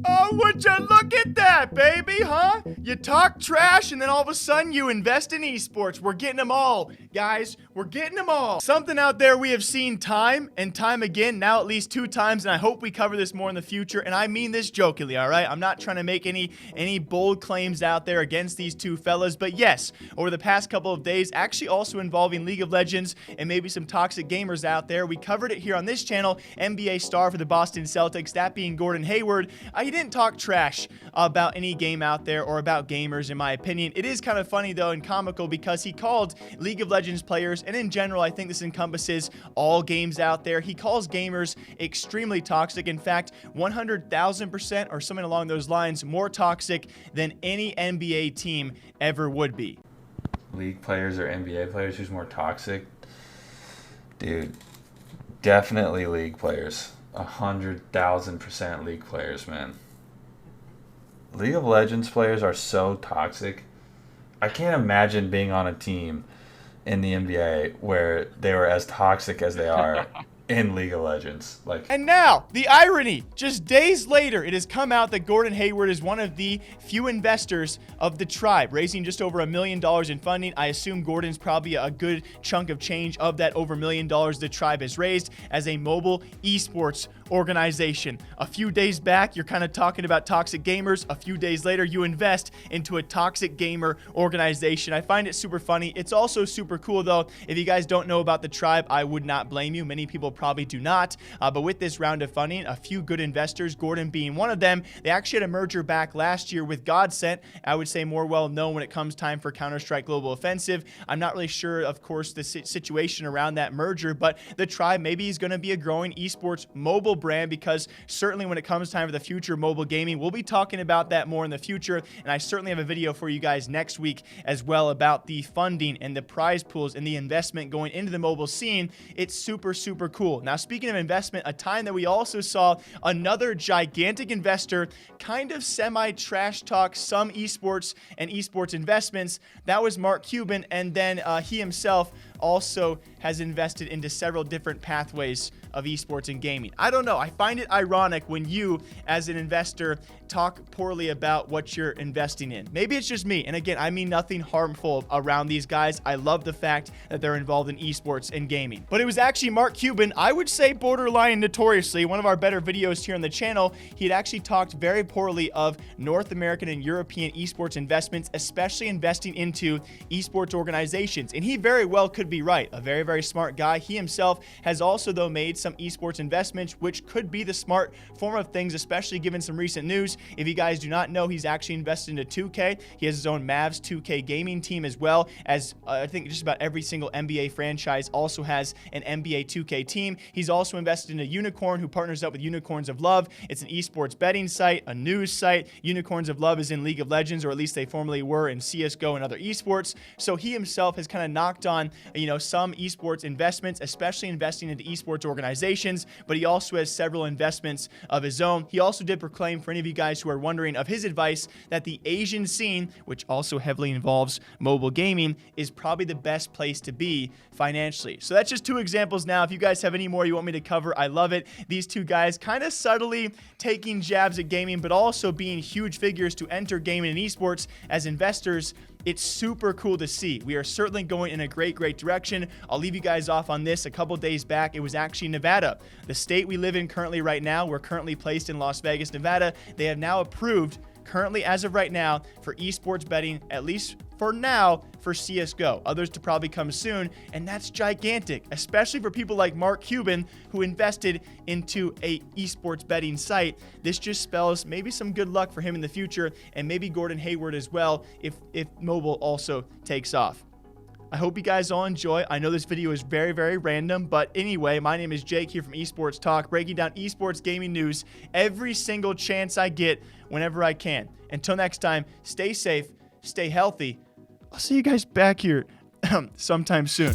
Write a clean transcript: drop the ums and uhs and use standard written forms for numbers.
Oh, would you look at that, baby, huh? You talk trash and then all of a sudden you invest in esports. We're getting them all, guys. We're getting them all. Something out there we have seen time and time again, now at least 2 times, and I hope we cover this more in the future, and I mean this jokingly, all right? I'm not trying to make any bold claims out there against these two fellas, but yes, over the past couple of days, actually also involving League of Legends and maybe some toxic gamers out there. We covered it here on this channel. NBA star for the Boston Celtics, that being Gordon Hayward. He didn't talk trash about any game out there or about gamers, in my opinion. It is kind of funny, though, and comical because he called League of Legends players, and in general, I think this encompasses all games out there. He calls gamers extremely toxic. In fact, 100,000% or something along those lines more toxic than any NBA team ever would be. League players or NBA players, who's more toxic? Dude, definitely League players. 100,000% League players, man. League of Legends players are so toxic. I can't imagine being on a team in the NBA where they were as toxic as they are in League of Legends. And now, the irony. Just days later, it has come out that Gordon Hayward is one of the few investors of the tribe, raising just over $1 million in funding. I assume Gordon's probably a good chunk of change of that over $1 million the tribe has raised as a mobile esports organization. A few days back, you're kind of talking about toxic gamers. A few days later, you invest into a toxic gamer organization. I find it super funny. It's also super cool, though. If you guys don't know about the tribe, I would not blame you. Many people probably do not. But with this round of funding, a few good investors, Gordon being one of them, they actually had a merger back last year with Godsent. I would say more well known when it comes time for Counter-Strike Global Offensive. I'm not really sure, of course, the situation around that merger, but the tribe maybe is going to be a growing esports mobile brand, because certainly when it comes time for the future mobile gaming, we'll be talking about that more in the future. And I certainly have a video for you guys next week as well about the funding and the prize pools and the investment going into the mobile scene. It's super, super cool. Now, speaking of investment, a time that we also saw another gigantic investor kind of semi-trash talk some esports and esports investments. That was Mark Cuban, and then he himself also has invested into several different pathways of esports and gaming. I don't know. I find it ironic when you, as an investor, talk poorly about what you're investing in. Maybe it's just me. And again, I mean nothing harmful around these guys. I love the fact that they're involved in esports and gaming. But it was actually Mark Cuban, I would say borderline notoriously, one of our better videos here on the channel. He had actually talked very poorly of North American and European esports investments, especially investing into esports organizations. And he very well could be right. A very, very smart guy. He himself has also, though, made some esports investments, which could be the smart form of things, especially given some recent news. If you guys do not know, he's actually invested into 2K. He has his own Mavs 2K gaming team, as well as I think just about every single NBA franchise also has an NBA 2K team. He's also invested in a Unicorn, who partners up with Unicorns of Love. It's an esports betting site, a news site. Unicorns of Love is in League of Legends, or at least they formerly were in CSGO and other esports. So he himself has kind of knocked on, some esports investments, especially investing into esports organizations, but he also has several investments of his own. He also did proclaim, for any of you guys who are wondering of his advice, that the Asian scene, which also heavily involves mobile gaming, is probably the best place to be financially. So that's just 2 examples now. If you guys have any more you want me to cover, I love it. These 2 guys kind of subtly taking jabs at gaming, but also being huge figures to enter gaming and esports as investors. It's super cool to see. We are certainly going in a great, great direction. I'll leave you guys off on this. A couple days back, it was actually Nevada, the state we live in currently right now. We're currently placed in Las Vegas, Nevada. They have now approved, currently as of right now, for esports betting, at least for now, for CSGO. Others to probably come soon, and that's gigantic, especially for people like Mark Cuban, who invested into a esports betting site. This just spells maybe some good luck for him in the future, and maybe Gordon Hayward as well, if mobile also takes off. I hope you guys all enjoy. I know this video is very, very random, but anyway, my name is Jake here from Esports Talk, breaking down esports gaming news every single chance I get, whenever I can. Until next time, stay safe, stay healthy. I'll see you guys back here sometime soon.